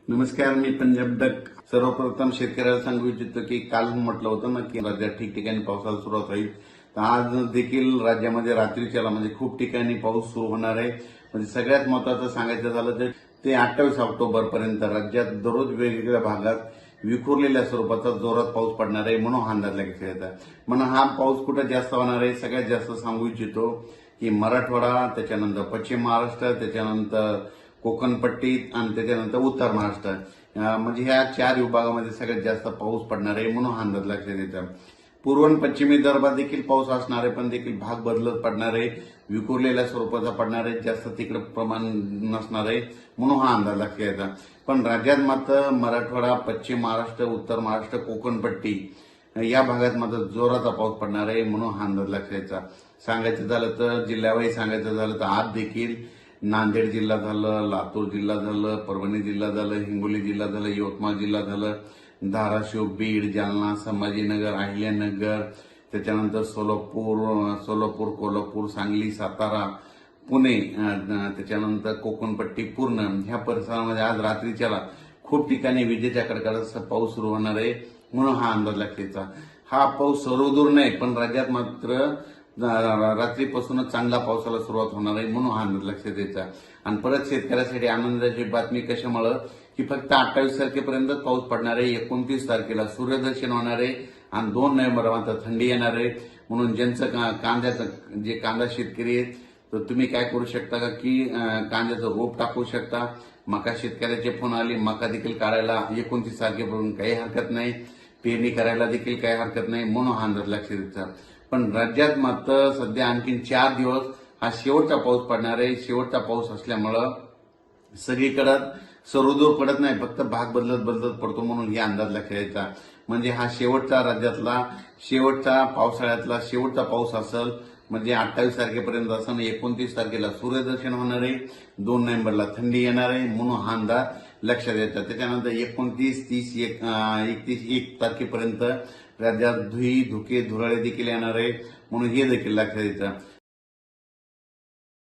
नमस्कार, मी पंजाब डक. सर्वप्रथम शेतकऱ्याला सांगू इच्छितो की काल म्हटलं होतं ना की राज्यात ठिकठिकाणी पावसाला सुरुवात होईल. तर आज देखील राज्यामध्ये रात्रीच्याला म्हणजे खूप ठिकाणी पाऊस सुरू होणार आहे. म्हणजे सगळ्यात महत्वाचं सांगायचं झालं तर ते 28 ऑक्टोबरपर्यंत राज्यात दररोज वेगवेगळ्या भागात विखुरलेल्या स्वरूपाचा जोरात पाऊस पडणार आहे म्हणून हा अंदाज लागला येतात. म्हणून हा पाऊस कुठं जास्त होणार आहे सगळ्यात जास्त सांगू इच्छितो की मराठवाडा, त्याच्यानंतर पश्चिम महाराष्ट्र, त्याच्यानंतर कोकणपट्टी आणि त्याच्यानंतर उत्तर महाराष्ट्र म्हणजे ह्या 4 विभागामध्ये सगळ्यात जास्त पाऊस पडणार आहे म्हणून हा अंदाज लक्षात येतो. पूर्व आणि पश्चिमी विदर्भात देखील पाऊस असणार आहे, पण देखील भाग बदलत पडणार आहे, विखुरलेल्या स्वरूपाचा पडणार आहे, जास्त तिकडे प्रमाण नसणार आहे म्हणून हा अंदाज लक्षात येतो. पण राज्यात मात्र मराठवाडा, पश्चिम महाराष्ट्र, उत्तर महाराष्ट्र, कोकणपट्टी या भागात मात्र जोराचा पाऊस पडणार आहे म्हणून हा अंदाज लक्षात यायचा. सांगायचं झालं तर जिल्ह्यावाही सांगायचं झालं तर आज देखील नांदेड जिल्हा झालं, लातूर जिल्हा झालं, परभणी जिल्हा झालं, हिंगोली जिल्हा झालं, यवतमाळ जिल्हा झालं, धाराशिव, बीड, जालना, संभाजीनगर, अहिल्यानगर, त्याच्यानंतर सोलापूर, कोल्हापूर, सांगली, सातारा, पुणे, त्याच्यानंतर कोकणपट्टी पूर्ण ह्या परिसरामध्ये आज रात्रीच्याला खूप ठिकाणी विजेच्या कडकडाटासह पाऊस सुरू होणार आहे म्हणून हा अंदाज लागतेचा. हा पाऊस सर्वदूर नाही, पण राज्यात मात्र रात्रीपासूनच चांगला पावसाला सुरुवात होणार आहे म्हणून हा अंदाज लक्षात यायचा. आणि परत शेतकऱ्यासाठी आनंदाची बातमी कशामुळे की फक्त 28 तारखेपर्यंत पाऊस पडणार आहे. 29 तारखेला सूर्यदर्शन होणार आहे आणि 2 नोव्हेंबर मात्र थंडी येणार आहे. म्हणून ज्यांचं कांद्याचं जे कांदा शेतकरी आहेत तर तुम्ही काय करू शकता का की कांद्याचं रोप टाकू शकता. मका शेतकऱ्याचे फोन आले, मका देखील काढायला 29 तारखेपर्यंत काही हरकत नाही, पेरणी करायला देखील काही हरकत नाही म्हणून हा अंदाज लक्षात यायचा. पण राज्यात मात्र सध्या आणखीन 4 दिवस हा शेवटचा पाऊस पडणार आहे. शेवटचा पाऊस असल्यामुळं सगळीकडे सर्वदूर पडत नाही, फक्त भाग बदलत पडतो म्हणून हे अंदाज लक्षात यायचा. म्हणजे हा शेवटचा राज्यातला शेवटचा पावसाळ्यातला शेवटचा पाऊस असेल. म्हणजे 28 तारखेपर्यंत असं 29 तारखेला सूर्यदर्शन होणार आहे, 2 नोव्हेंबरला थंडी येणार आहे म्हणून हा अंदाज लक्षात यायचा. त्याच्यानंतर 29, 30, 31, 1 तारखेपर्यंत राज्यात धुई, धुके, धुराळे देखील येणार आहे म्हणून हे देखील लक्षात यायचं.